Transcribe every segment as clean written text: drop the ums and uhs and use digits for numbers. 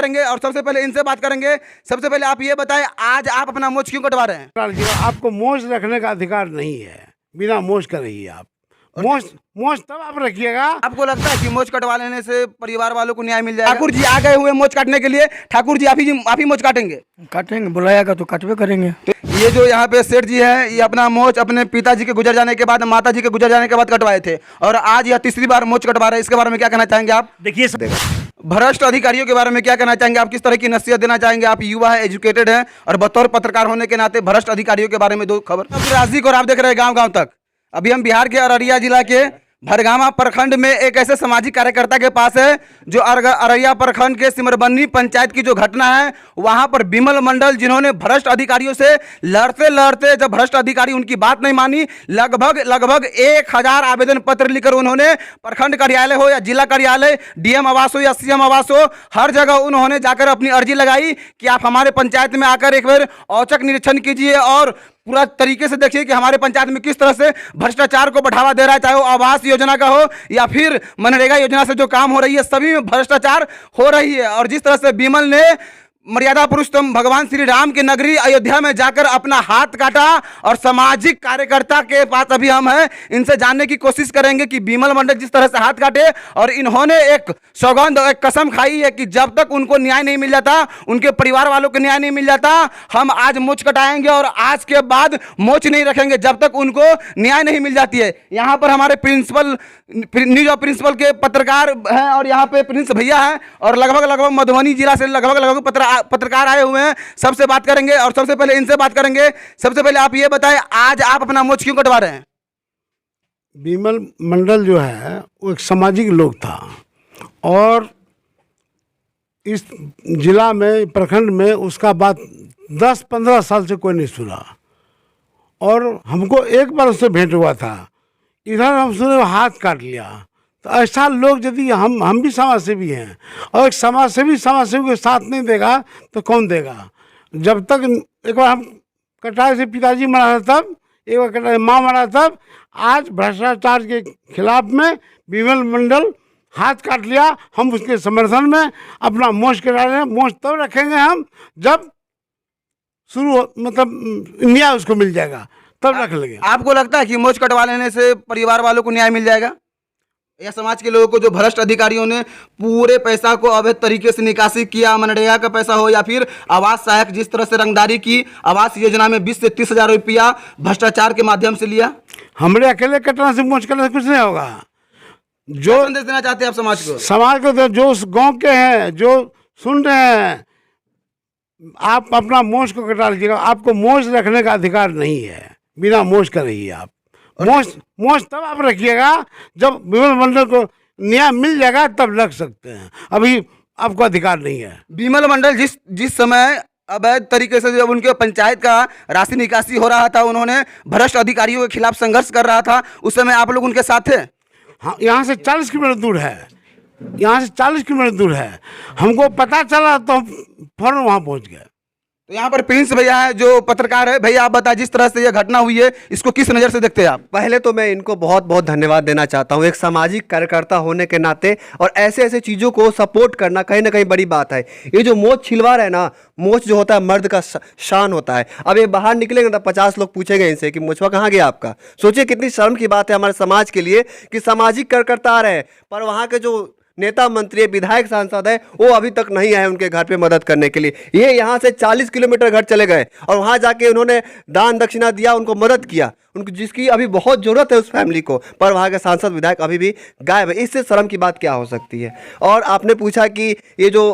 करेंगे और सबसे पहले इनसे बात करेंगे। सबसे पहले आप ये बताएं, आज आप अपना मोछ क्यों कटवा रहे हैं? आपको मोछ रखने का अधिकार नहीं है, बिना मोछ का रहिए आप। मोछ तब आप रखिएगा। आपको लगता है कि मोछ कटवा लेने से परिवार वालों को न्याय मिल जाएगा? ठाकुर जी आ गए हुए मोछ काटने के लिए। ठाकुर जी आप ही मोछ काटेंगे? काटेंगे, बुलाएगा तो काटवे करेंगे। तो ये जो यहाँ पे सेठ जी हैं, ये अपना मोछ अपने पिताजी के गुजर जाने के बाद, माता जी के गुजर जाने के बाद कटवाए थे और आज यह तीसरी बार मोछ कटवा रहे हैं। इसके बारे में क्या कहना चाहेंगे आप? देखिए भ्रष्ट अधिकारियों के बारे में क्या कहना चाहेंगे आप? किस तरह की नसीहत देना चाहेंगे? आप युवा है, एजुकेटेड हैं और बतौर पत्रकार होने के नाते भ्रष्ट अधिकारियों के बारे में दो खबर। राजदीप और आप देख रहे हैं गांव-गांव तक। अभी हम बिहार के अररिया जिला के भरगामा प्रखंड में एक ऐसे सामाजिक कार्यकर्ता के पास है जो अररिया प्रखंड के सिमरबन्नी पंचायत की जो घटना है, वहां पर विमल मंडल जिन्होंने भ्रष्ट अधिकारियों से लड़ते लड़ते जब भ्रष्ट अधिकारी उनकी बात नहीं मानी, लगभग 1000 आवेदन पत्र लिखकर उन्होंने प्रखंड कार्यालय हो या जिला कार्यालय, डीएम आवास हो या सीएम आवास हो, हर जगह उन्होंने जाकर अपनी अर्जी लगाई कि आप हमारे पंचायत में आकर एक बार औचक निरीक्षण कीजिए और पूरा तरीके से देखिए कि हमारे पंचायत में किस तरह से भ्रष्टाचार को बढ़ावा दे रहा है, चाहे वो आवास योजना का हो या फिर मनरेगा योजना से जो काम हो रही है, सभी में भ्रष्टाचार हो रही है। और जिस तरह से विमल ने मर्यादा पुरुषोत्तम भगवान श्री राम की नगरी अयोध्या में जाकर अपना हाथ काटा और सामाजिक कार्यकर्ता के पास अभी हम हैं, इनसे जानने की कोशिश करेंगे कि विमल मंडल जिस तरह से हाथ काटे और इन्होंने एक सौगंध, एक कसम खाई है कि जब तक उनको न्याय नहीं मिल जाता, उनके परिवार वालों को न्याय नहीं मिल जाता, हम आज मोछ कटाएंगे और आज के बाद मोछ नहीं रखेंगे जब तक उनको न्याय नहीं मिल जाती है। यहाँ पर हमारे प्रिंसिपल, न्यूज ऑफ प्रिंसिपल के पत्रकार हैं और यहाँ पे प्रिंस भैया हैं और लगभग मधुबनी जिला से लगभग पत्रकार आए हुए हैं। सबसे बात करेंगे और सबसे पहले इनसे बात करेंगे। सबसे पहले आप ये बताएं, आज आप अपना मोछ क्यों कटवा रहे हैं? विमल मंडल जो है वो एक सामाजिक लोग था और इस जिला में, प्रखंड में उसका बात 10-15 साल से कोई नहीं सुना और हमको एक बार उससे भेंट हुआ था। इधर हम सुने हाथ काट लिया। तो ऐसा लोग यदि हम भी समाजसेवी हैं और एक समाजसेवी को साथ नहीं देगा तो कौन देगा? जब तक एक बार हम कटाए से पिताजी मरा था, तब एक बार कटाए माँ मरा, तब आज भ्रष्टाचार के खिलाफ में विमल मंडल हाथ काट लिया। हम उसके समर्थन में अपना मोछ कटा रहे हैं। मोछ तब रखेंगे हम जब मतलब न्याय उसको मिल जाएगा, तब रख लेंगे। आपको लगता है कि मोछ कटवा लेने से परिवार वालों को न्याय मिल जाएगा या समाज के लोगों को जो भ्रष्ट अधिकारियों ने पूरे पैसा को अवैध तरीके से निकासी किया, मनरेगा का पैसा हो या फिर आवास सहायक जिस तरह से रंगदारी की, आवास योजना में 20 से 30 हजार रुपया भ्रष्टाचार के माध्यम से लिया? हमरे अकेले कटना से मोछ कटने से कुछ नहीं होगा। जो संदेश देना चाहते हैं आप समाज को? समाज को तो जो उस गाँव के हैं, जो सुन रहे हैं, आप अपना मोछ को कटा लीजिएगा। आपको मोछ रखने का अधिकार नहीं है, बिना मोछ का रहिए आप। मोछ तब आप रखिएगा जब विमल मंडल को न्याय मिल जाएगा, तब रख सकते हैं। अभी आपको अधिकार नहीं है। विमल मंडल जिस समय अवैध तरीके से जब उनके पंचायत का राशि निकासी हो रहा था, उन्होंने भ्रष्ट अधिकारियों के खिलाफ संघर्ष कर रहा था, उस समय आप लोग उनके साथ थे? हाँ, यहाँ से 40 किलोमीटर दूर है। यहाँ से 40 किलोमीटर दूर है। हमको पता चला तो हम फौरन वहाँ पहुँच गए। तो यहाँ पर प्रिंस भैया है जो पत्रकार है। भैया आप बताएं, जिस तरह से यह घटना हुई है, इसको किस नज़र से देखते हैं आप? पहले तो मैं इनको बहुत बहुत धन्यवाद देना चाहता हूँ एक सामाजिक कार्यकर्ता होने के नाते, और ऐसे ऐसे चीज़ों को सपोर्ट करना कहीं ना कहीं बड़ी बात है। ये जो मोछ छिलवा रहे हैं ना, मोछ जो होता है मर्द का शान होता है। अब ये बाहर निकलेंगे ना, 50 लोग पूछेंगे इनसे कि मोछवा कहाँ गया आपका। सोचिए कितनी शर्म की बात है हमारे समाज के लिए कि सामाजिक कार्यकर्ता आ रहे हैं पर वहाँ के जो नेता मंत्री, विधायक, सांसद है वो अभी तक नहीं आए उनके घर पे मदद करने के लिए। ये यहाँ से 40 किलोमीटर घर चले गए और वहाँ जाके उन्होंने दान दक्षिणा दिया, उनको मदद किया, उनको जिसकी अभी बहुत ज़रूरत है उस फैमिली को, पर वहाँ के सांसद विधायक अभी भी गायब है। इससे शर्म की बात क्या हो सकती है? और आपने पूछा कि ये जो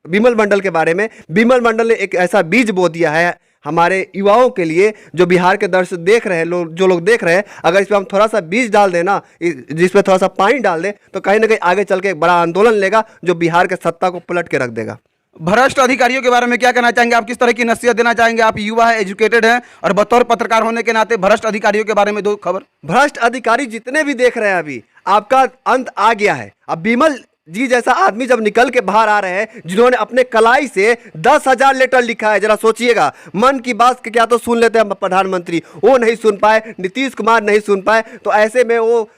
विमल मंडल के बारे में, विमल मंडल ने एक ऐसा बीज बो दिया है हमारे युवाओं के लिए, जो बिहार के दर्शक देख रहे हैं, जो लोग देख रहे हैं, अगर इस पर हम थोड़ा सा बीज डाल दें ना, जिस पर थोड़ा सा पानी डाल दें, तो कहीं ना कहीं आगे चल के एक बड़ा आंदोलन लेगा जो बिहार के सत्ता को पलट के रख देगा। भ्रष्ट अधिकारियों के बारे में क्या कहना चाहेंगे आप? किस तरह की नसीहत देना चाहेंगे? आप युवा है, एजुकेटेड हैं और बतौर पत्रकार होने के नाते भ्रष्ट अधिकारियों के बारे में दो खबर। भ्रष्ट अधिकारी जितने भी देख रहे हैं, अभी आपका अंत आ गया है। अब विमल जी जैसा आदमी जब निकल के बाहर आ रहे हैं, जिन्होंने अपने कलाई से 10,000 लेटर लिखा है, जरा सोचिएगा। मन की बात क्या तो सुन लेते हैं प्रधानमंत्री, वो नहीं सुन पाए, नीतीश कुमार नहीं सुन पाए, तो ऐसे में वो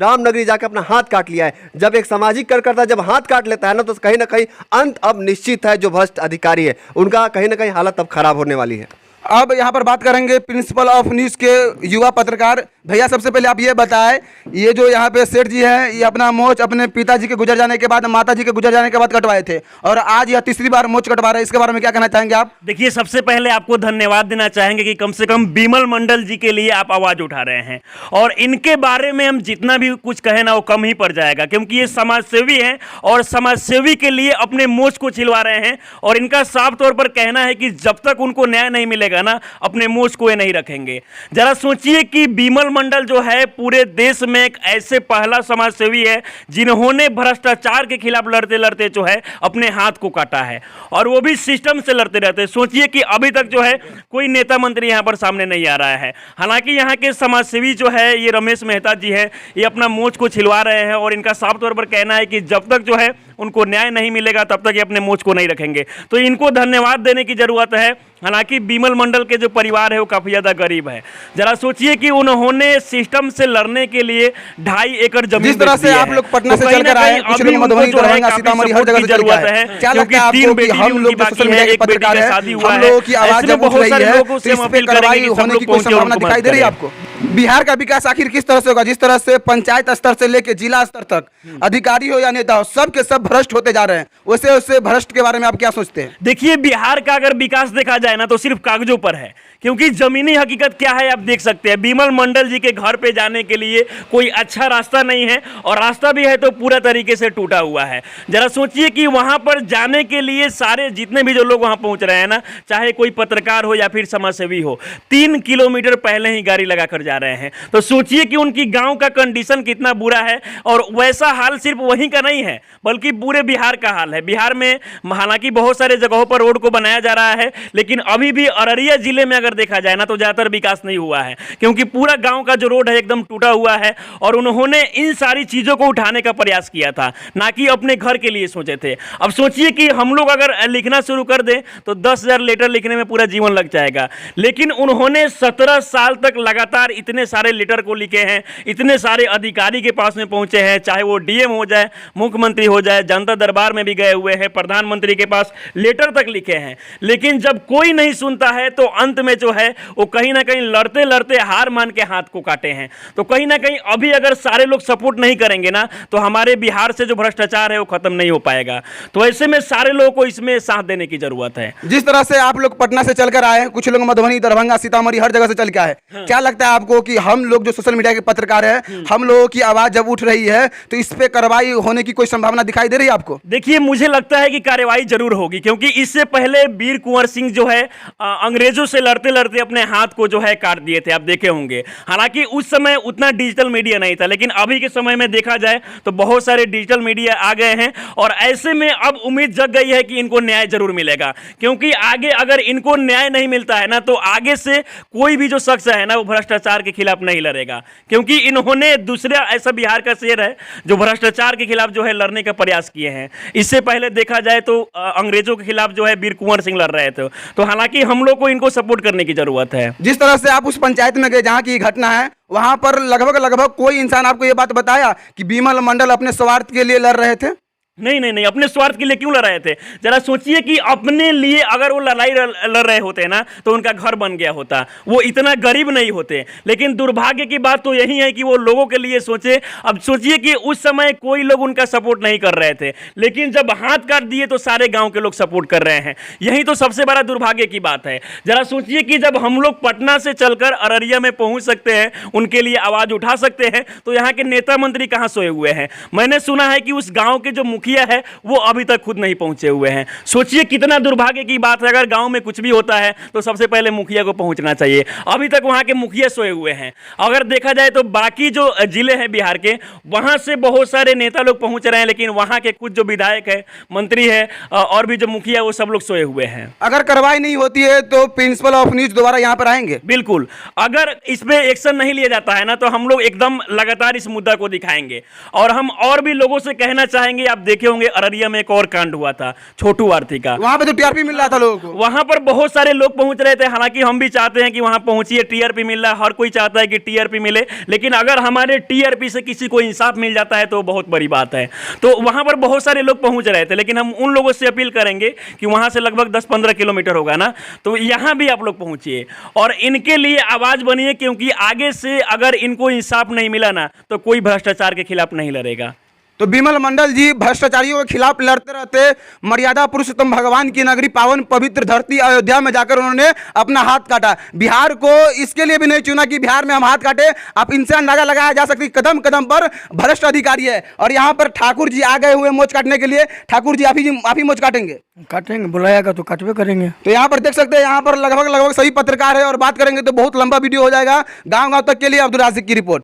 रामनगरी जाके अपना हाथ काट लिया है। जब एक सामाजिक कार्यकर्ता जब हाथ काट लेता है ना, तो कहीं ना कहीं अंत अब निश्चित है। जो भ्रष्ट अधिकारी है उनका कहीं ना कहीं हालत अब खराब होने वाली है। अब यहाँ पर बात करेंगे प्रिंसिपल ऑफ न्यूज़ के युवा पत्रकार। भैया सबसे पहले आप ये बताएं, ये जो यहाँ पे सेठ जी हैं, ये अपना मोच अपने पिताजी के गुजर जाने के बाद, माता जी के गुजर जाने के बाद कटवाए थे और आज यह तीसरी बार मोच कटवा रहे हैं। इसके बारे में क्या कहना चाहेंगे आप? देखिए, सबसे पहले आपको धन्यवाद देना चाहेंगे कि कम से कम बिमल मंडल जी के लिए आप आवाज उठा रहे हैं, और इनके बारे में हम जितना भी कुछ कहें ना वो कम ही पड़ जाएगा, क्योंकि ये समाजसेवी हैं और समाजसेवी के लिए अपने मोच को छिलवा रहे हैं। और इनका साफ तौर पर कहना है कि जब तक उनको न्याय नहीं मिलेगा ना, अपने मोच को ये नहीं रखेंगे। जरा सोचिए कि बिमल मंडल जो है पूरे देश में एक ऐसे पहला समाजसेवी है जिन्होंने भ्रष्टाचार के खिलाफ लड़ते लड़ते जो है अपने हाथ को काटा है, और वो भी सिस्टम से लड़ते रहते। सोचिए कि अभी तक जो है कोई नेता मंत्री यहाँ पर सामने नहीं आ रहा है। हालांकि यहाँ के समाजसेवी जो है ये रमेश मेहता जी है, ये अपना मोच को छिलवा रहे हैं और इनका साफ तौर पर कहना है कि जब तक जो है उनको न्याय नहीं मिलेगा तब तक ये अपने मोच को नहीं रखेंगे। तो इनको धन्यवाद देने की जरूरत है। हालांकि बिमल मंडल के जो परिवार है वो काफ़ी ज़्यादा गरीब है। जरा सोचिए कि उन्होंने सिस्टम से लड़ने के लिए 2.5 एकड़ जमीन जिस तरह से आप लोग पटना से चलकर आए, कुछ लोग मधुबनी, दरभंगा, सीतामढ़ी हर जगह से चल के आए, क्या लगता है आपको कि हम लोग जो सोशल मीडिया के पत्रकार हैं, हम लोगों की आवाज जब उठ रही है तो इस पे कार्रवाई होने की कोई संभावना दिखाई दे रही है आपको? बिहार का विकास आखिर किस तरह से होगा? जिस तरह से पंचायत स्तर से लेके जिला स्तर तक अधिकारी हो या नेता हो, सब के सब भ्रष्ट होते जा रहे हैं। वैसे उससे भ्रष्ट के बारे में आप क्या सोचते हैं? देखिए, बिहार का अगर विकास देखा जाए ना तो सिर्फ कागजों पर है, क्योंकि जमीनी हकीकत क्या है आप देख सकते हैं। बिमल मंडल जी के घर पे जाने के लिए कोई अच्छा रास्ता नहीं है, और रास्ता भी है तो पूरा तरीके से टूटा हुआ है। जरा सोचिए कि वहां पर जाने के लिए सारे जितने भी जो लोग वहां पहुंच रहे हैं ना, चाहे कोई पत्रकार हो या फिर समाजसेवी हो, 3 किलोमीटर पहले ही गाड़ी लगाकर जा रहे हैं। तो सोचिए कि उनकी गांव का कंडीशन कितना बुरा है, और वैसा हाल सिर्फ वहीं का नहीं है बल्कि पूरे बिहार का हाल है। बिहार में हालांकि बहुत सारे जगहों पर रोड को बनाया जा रहा है, लेकिन अभी भी अररिया जिले में अगर देखा जाए ना तो ज्यादातर विकास नहीं हुआ है, क्योंकि पूरा गांव का जो रोड है एकदम टूटा हुआ है। और उन्होंने इन सारी चीजों को उठाने का प्रयास किया था, ना कि अपने घर के लिए सोचे थे। अब सोचिए कि हम लोग अगर लिखना शुरू कर दें तो 10,000 लेटर लिखने में पूरा जीवन लग जाएगा, लेकिन उन्होंने 17 साल तक लगातार इतने सारे लेटर को लिखे हैं, इतने सारे अधिकारी के पास में पहुंचे हैं, चाहे वो डीएम हो जाए, मुख्यमंत्री हो जाए, जनता दरबार में भी गए हुए हैं, प्रधानमंत्री के पास लेटर तक लिखे हैं। लेकिन जब कोई नहीं सुनता है तो अंत में जो है वो कहीं ना कहीं लड़ते लड़ते हार मान के हाथ को काटे हैं। तो कहीं ना कहीं अभी अगर सारे लोग सपोर्ट नहीं करेंगे ना तो हमारे बिहार से जो भ्रष्टाचार है वो खत्म नहीं हो पाएगा। तो ऐसे में सारे लोगों को इसमें साथ देने की जरूरत है। जिस तरह से आप लोग पटना से चलकर आए, कुछ लोग मधुबनी, दरभंगा, सीतामढ़ी हर जगह से चल के आए, क्या लगता है आपको कि हम लोग जो सोशल मीडिया के पत्रकार हैं, हम लोगों की आवाज जब उठ रही है तो इस पे कार्रवाई होने की कोई संभावना दिखाई दे रही है आपको? देखिए, मुझे लगता है कि कार्रवाई जरूर होगी, क्योंकि इससे पहले वीर कुंवर सिंह जो है अंग्रेजों से लड़ते लड़ते अपने हाथ को जो है काट दिए थे, आप देखे होंगे। हालांकि उस समय उतना डिजिटल मीडिया नहीं था, लेकिन अभी के समय में देखा जाए तो बहुत सारे डिजिटल मीडिया आ गए हैं, और ऐसे में अब उम्मीद जग गई है कि इनको न्याय जरूर मिलेगा। क्योंकि आगे अगर इनको न्याय नहीं मिलता है ना तो आगे से कोई भी जो शख्स है ना वो भ्रष्टाचार के खिलाफ नहीं लड़ेगा, क्योंकि इन्होंने दूसरा ऐसा बिहार का शेर है जो भ्रष्टाचार के खिलाफ जो है लड़ने का प्रयास किए हैं। इससे पहले देखा जाए तो अंग्रेजों के खिलाफ जो है वीर कुंवर सिंह लड़ रहे थे। तो हालांकि हम लोग को इनको सपोर्ट करने की जरूरत है। जिस तरह से आप उस पंचायत में गए जहाँ की घटना है, वहां पर लगभग कोई इंसान आपको ये बात बताया कि बिमल मंडल अपने स्वार्थ के लिए लड़ रहे थे? नहीं, अपने स्वार्थ के लिए क्यों लड़ रहे थे? जरा सोचिए कि अपने लिए अगर वो लड़ाई लड़ रहे होते ना तो उनका घर बन गया होता, वो इतना गरीब नहीं होते। लेकिन दुर्भाग्य की बात तो यही है कि वो लोगों के लिए सोचे। अब सोचिए कि उस समय कोई लोग उनका सपोर्ट नहीं कर रहे थे, लेकिन जब हाथ काट दिए तो सारे गांव के लोग सपोर्ट कर रहे हैं। यही तो सबसे बड़ा दुर्भाग्य की बात है। जरा सोचिए कि जब हम लोग पटना से चलकर अररिया में पहुंच सकते हैं, उनके लिए आवाज उठा सकते हैं, तो यहाँ के नेता मंत्री कहाँ सोए हुए हैं? मैंने सुना है कि उस गाँव के जो मुखिया है वो अभी तक खुद नहीं पहुंचे हुए हैं। सोचिए कितना दुर्भाग्य की बात है। अगर गांव में कुछ भी होता है तो सबसे पहले मुखिया को पहुंचना चाहिए, अभी तक वहां के मुखिया सोए हुए हैं। अगर देखा जाए तो बाकी जो जिले हैं बिहार के, वहां से बहुत सारे नेता लोग पहुंच रहे हैं, लेकिन वहां के कुछ जो विधायक है, मंत्री है और भी जो मुखिया, वो सब लोग सोए हुए हैं। अगर कार्रवाई नहीं होती है तो प्रिंसिपल ऑफ न्यूज दोबारा यहाँ पर आएंगे? बिल्कुल, अगर इस पे एक्शन नहीं लिया जाता है ना तो हम लोग एकदम लगातार इस मुद्दा को दिखाएंगे। और हम और भी लोगों से कहना चाहेंगे, आप देखे होंगे अररिया में एक और कांड हुआ था छोटू आरती का। वहां पे तो टीआरपी मिल रहा था लोगों को। वहां पर बहुत सारे लोग पहुंच रहे थे, हालांकि हम भी चाहते हैं कि वहां पहुंचिए, टीआरपी मिल रहा है, हर कोई चाहता है कि टीआरपी मिले, लेकिन अगर हमारे टीआरपी से किसी को इंसाफ मिल जाता है तो बहुत बड़ी बात है। तो वहां पर बहुत सारे लोग पहुंच रहे थे, लेकिन हम उन लोगों से अपील करेंगे कि वहां से लगभग 10-15 किलोमीटर होगा ना, तो यहां भी आप लोग पहुंचिए और इनके लिए आवाज बनिए, क्योंकि आगे से अगर इनको इंसाफ नहीं मिला ना तो कोई भ्रष्टाचार के खिलाफ नहीं लड़ेगा। तो बिमल मंडल जी भ्रष्टाचारियों के खिलाफ लड़ते रहते, मर्यादा पुरुषोत्तम भगवान की नगरी पावन पवित्र धरती अयोध्या में जाकर उन्होंने अपना हाथ काटा। बिहार को इसके लिए भी नहीं चुना कि बिहार में हम हाथ काटे। आप इनसे अंदाजा लगाया जा सकती कदम कदम पर भ्रष्ट अधिकारी है। और यहाँ पर ठाकुर जी आ गए हुए मोच काटने के लिए। ठाकुर जी आप ही मोच काटेंगे? काटेंगे, बुलाएगा तो काटवे करेंगे। तो यहाँ पर देख सकते हैं, यहाँ पर लगभग सभी पत्रकार है और बात करेंगे तो बहुत लंबा वीडियो हो जाएगा। गाँव गाँव तक के लिए अब्दुल राज़िक की रिपोर्ट।